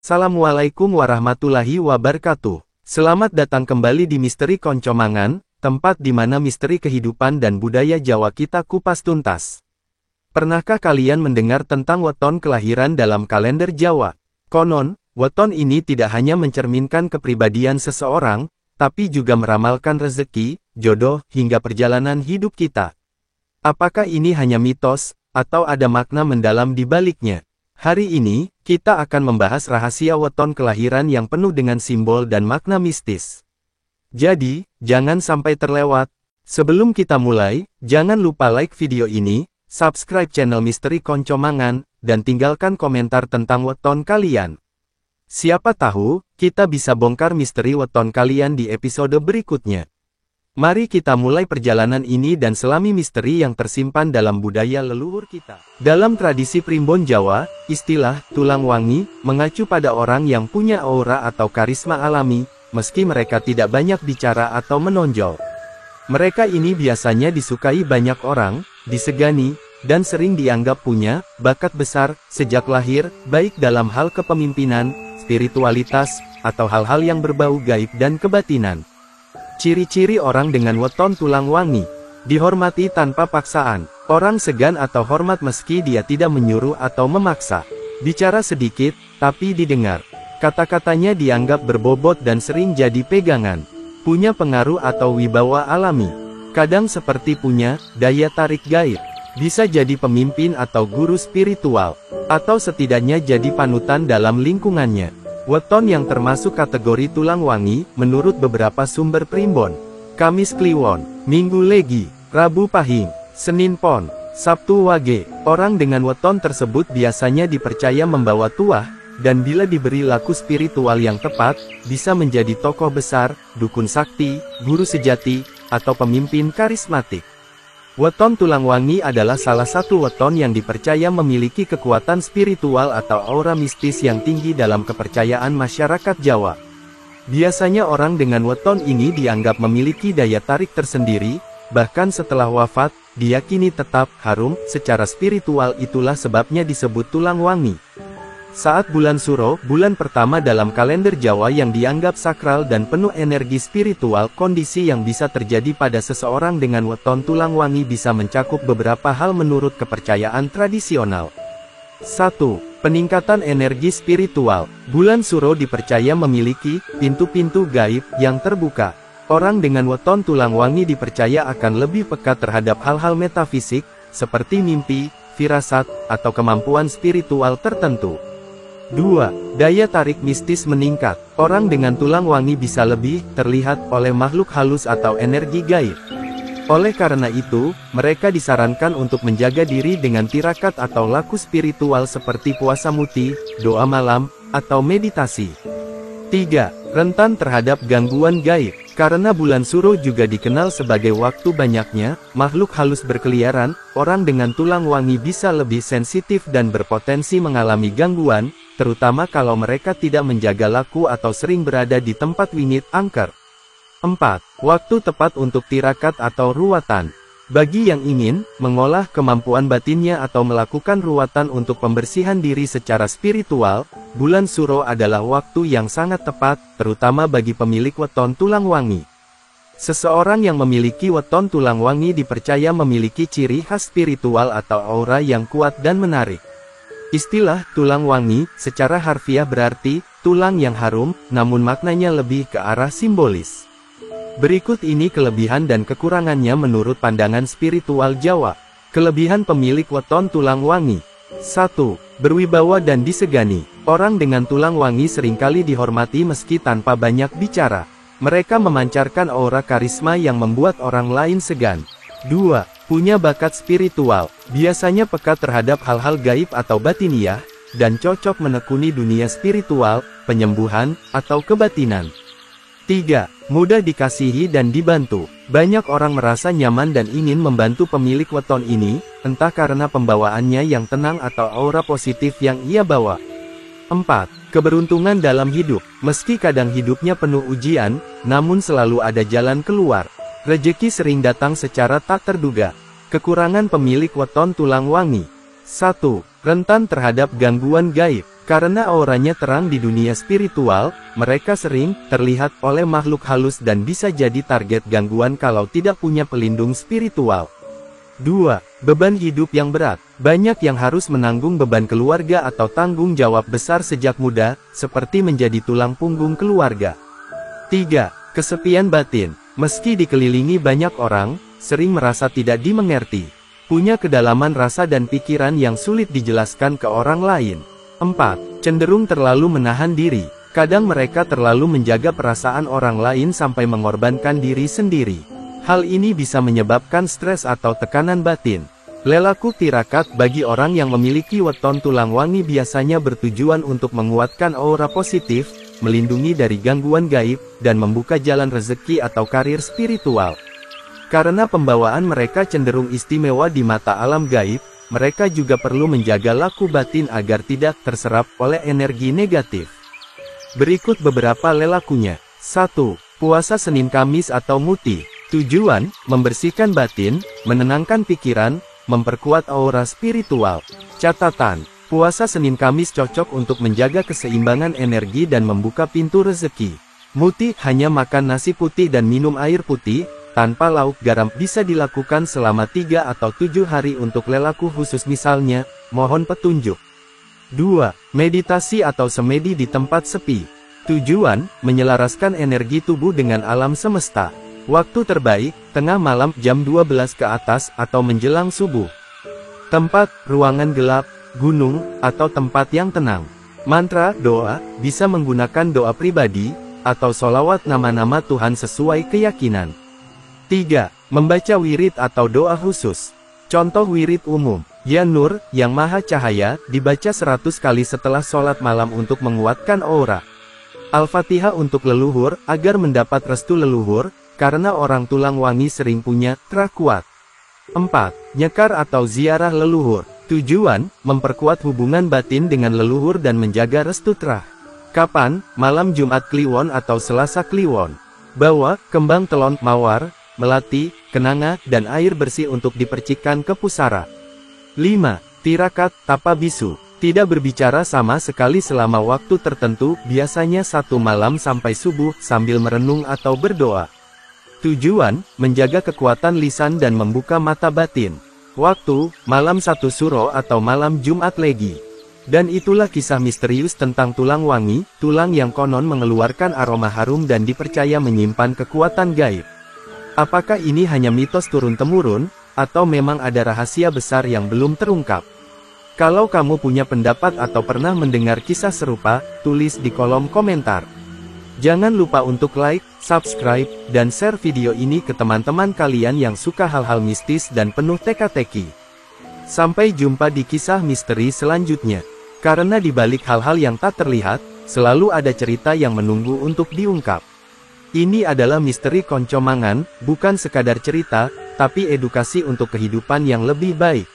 Assalamualaikum warahmatullahi wabarakatuh. Selamat datang kembali di Misteri Koncomangan, tempat di mana misteri kehidupan dan budaya Jawa kita kupas tuntas. Pernahkah kalian mendengar tentang weton kelahiran dalam kalender Jawa? Konon, weton ini tidak hanya mencerminkan kepribadian seseorang, tapi juga meramalkan rezeki, jodoh, hingga perjalanan hidup kita. Apakah ini hanya mitos, atau ada makna mendalam di baliknya? Hari ini, kita akan membahas rahasia weton kelahiran yang penuh dengan simbol dan makna mistis. Jadi, jangan sampai terlewat. Sebelum kita mulai, jangan lupa like video ini, subscribe channel Misteri Koncomangan, dan tinggalkan komentar tentang weton kalian. Siapa tahu, kita bisa bongkar misteri weton kalian di episode berikutnya. Mari kita mulai perjalanan ini dan selami misteri yang tersimpan dalam budaya leluhur kita. Dalam tradisi primbon Jawa, istilah tulang wangi mengacu pada orang yang punya aura atau karisma alami, meski mereka tidak banyak bicara atau menonjol. Mereka ini biasanya disukai banyak orang, disegani, dan sering dianggap punya bakat besar sejak lahir, baik dalam hal kepemimpinan, spiritualitas, atau hal-hal yang berbau gaib dan kebatinan. Ciri-ciri orang dengan weton tulang wangi. Dihormati tanpa paksaan. Orang segan atau hormat meski dia tidak menyuruh atau memaksa. Bicara sedikit, tapi didengar. Kata-katanya dianggap berbobot dan sering jadi pegangan. Punya pengaruh atau wibawa alami. Kadang seperti punya daya tarik gaib. Bisa jadi pemimpin atau guru spiritual. Atau setidaknya jadi panutan dalam lingkungannya. Weton yang termasuk kategori tulang wangi, menurut beberapa sumber primbon: Kamis Kliwon, Minggu Legi, Rabu Pahing, Senin Pon, Sabtu Wage. Orang dengan weton tersebut biasanya dipercaya membawa tuah, dan bila diberi laku spiritual yang tepat, bisa menjadi tokoh besar, dukun sakti, guru sejati, atau pemimpin karismatik. Weton tulang wangi adalah salah satu weton yang dipercaya memiliki kekuatan spiritual atau aura mistis yang tinggi dalam kepercayaan masyarakat Jawa. Biasanya orang dengan weton ini dianggap memiliki daya tarik tersendiri, bahkan setelah wafat, diyakini tetap harum secara spiritual. Itulah sebabnya disebut tulang wangi. Saat bulan Suro, bulan pertama dalam kalender Jawa yang dianggap sakral dan penuh energi spiritual, kondisi yang bisa terjadi pada seseorang dengan weton tulang wangi bisa mencakup beberapa hal menurut kepercayaan tradisional. 1. Peningkatan energi spiritual. Bulan Suro dipercaya memiliki pintu-pintu gaib yang terbuka. Orang dengan weton tulang wangi dipercaya akan lebih peka terhadap hal-hal metafisik, seperti mimpi, firasat, atau kemampuan spiritual tertentu. 2. Daya tarik mistis meningkat. Orang dengan tulang wangi bisa lebih terlihat oleh makhluk halus atau energi gaib. Oleh karena itu, mereka disarankan untuk menjaga diri dengan tirakat atau laku spiritual seperti puasa muti, doa malam, atau meditasi. 3. Rentan terhadap gangguan gaib. Karena bulan Suro juga dikenal sebagai waktu banyaknya makhluk halus berkeliaran, orang dengan tulang wangi bisa lebih sensitif dan berpotensi mengalami gangguan, terutama kalau mereka tidak menjaga laku atau sering berada di tempat wingit angker. 4. Waktu tepat untuk tirakat atau ruwatan. Bagi yang ingin mengolah kemampuan batinnya atau melakukan ruwatan untuk pembersihan diri secara spiritual, bulan Suro adalah waktu yang sangat tepat, terutama bagi pemilik weton tulang wangi. Seseorang yang memiliki weton tulang wangi dipercaya memiliki ciri khas spiritual atau aura yang kuat dan menarik. Istilah tulang wangi secara harfiah berarti tulang yang harum, namun maknanya lebih ke arah simbolis. Berikut ini kelebihan dan kekurangannya menurut pandangan spiritual Jawa. Kelebihan pemilik weton tulang wangi. 1. Berwibawa dan disegani. Orang dengan tulang wangi seringkali dihormati meski tanpa banyak bicara. Mereka memancarkan aura karisma yang membuat orang lain segan. 2. Punya bakat spiritual. Biasanya peka terhadap hal-hal gaib atau batiniah, dan cocok menekuni dunia spiritual, penyembuhan, atau kebatinan. 3. Mudah dikasihi dan dibantu. Banyak orang merasa nyaman dan ingin membantu pemilik weton ini, entah karena pembawaannya yang tenang atau aura positif yang ia bawa. 4. Keberuntungan dalam hidup. Meski kadang hidupnya penuh ujian, namun selalu ada jalan keluar. Rezeki sering datang secara tak terduga. Kekurangan pemilik weton tulang wangi. 1. Rentan terhadap gangguan gaib. Karena auranya terang di dunia spiritual, mereka sering terlihat oleh makhluk halus dan bisa jadi target gangguan kalau tidak punya pelindung spiritual. 2. Beban hidup yang berat. Banyak yang harus menanggung beban keluarga atau tanggung jawab besar sejak muda, seperti menjadi tulang punggung keluarga. 3. Kesepian batin. Meski dikelilingi banyak orang, sering merasa tidak dimengerti. Punya kedalaman rasa dan pikiran yang sulit dijelaskan ke orang lain. 4. Cenderung terlalu menahan diri. Kadang mereka terlalu menjaga perasaan orang lain sampai mengorbankan diri sendiri. Hal ini bisa menyebabkan stres atau tekanan batin. Lelaku tirakat bagi orang yang memiliki weton tulang wangi biasanya bertujuan untuk menguatkan aura positif, melindungi dari gangguan gaib, dan membuka jalan rezeki atau karir spiritual. Karena pembawaan mereka cenderung istimewa di mata alam gaib, mereka juga perlu menjaga laku batin agar tidak terserap oleh energi negatif. Berikut beberapa lelakunya. 1. Puasa Senin Kamis atau Muti. Tujuan, membersihkan batin, menenangkan pikiran, memperkuat aura spiritual. Catatan, puasa Senin Kamis cocok untuk menjaga keseimbangan energi dan membuka pintu rezeki. Muti, hanya makan nasi putih dan minum air putih, tanpa lauk garam, bisa dilakukan selama 3 atau 7 hari untuk lelaku khusus misalnya, mohon petunjuk. 2. Meditasi atau semedi di tempat sepi. Tujuan, menyelaraskan energi tubuh dengan alam semesta. Waktu terbaik, tengah malam jam 12 ke atas atau menjelang subuh. Tempat, ruangan gelap, gunung, atau tempat yang tenang. Mantra, doa, bisa menggunakan doa pribadi, atau sholawat nama-nama Tuhan sesuai keyakinan. 3. Membaca wirid atau doa khusus. Contoh wirid umum, Ya Nur, yang Maha Cahaya, dibaca 100 kali setelah sholat malam untuk menguatkan aura. Al-Fatihah untuk leluhur, agar mendapat restu leluhur, karena orang tulang wangi sering punya tra kuat. 4. Nyekar atau ziarah leluhur. Tujuan, memperkuat hubungan batin dengan leluhur dan menjaga restu trah. Kapan? Malam Jumat Kliwon atau Selasa Kliwon. Bawa kembang telon, mawar, melati, kenanga, dan air bersih untuk dipercikan ke pusara. 5. Tirakat, tapa bisu. Tidak berbicara sama sekali selama waktu tertentu, biasanya 1 malam sampai subuh, sambil merenung atau berdoa. Tujuan, menjaga kekuatan lisan dan membuka mata batin. Waktu, malam 1 suro atau malam Jumat Legi. Dan itulah kisah misterius tentang tulang wangi, tulang yang konon mengeluarkan aroma harum dan dipercaya menyimpan kekuatan gaib. Apakah ini hanya mitos turun-temurun, atau memang ada rahasia besar yang belum terungkap? Kalau kamu punya pendapat atau pernah mendengar kisah serupa, tulis di kolom komentar. Jangan lupa untuk like, subscribe, dan share video ini ke teman-teman kalian yang suka hal-hal mistis dan penuh teka-teki. Sampai jumpa di kisah misteri selanjutnya. Karena di balik hal-hal yang tak terlihat, selalu ada cerita yang menunggu untuk diungkap. Ini adalah misteri Konco Mangan, bukan sekadar cerita, tapi edukasi untuk kehidupan yang lebih baik.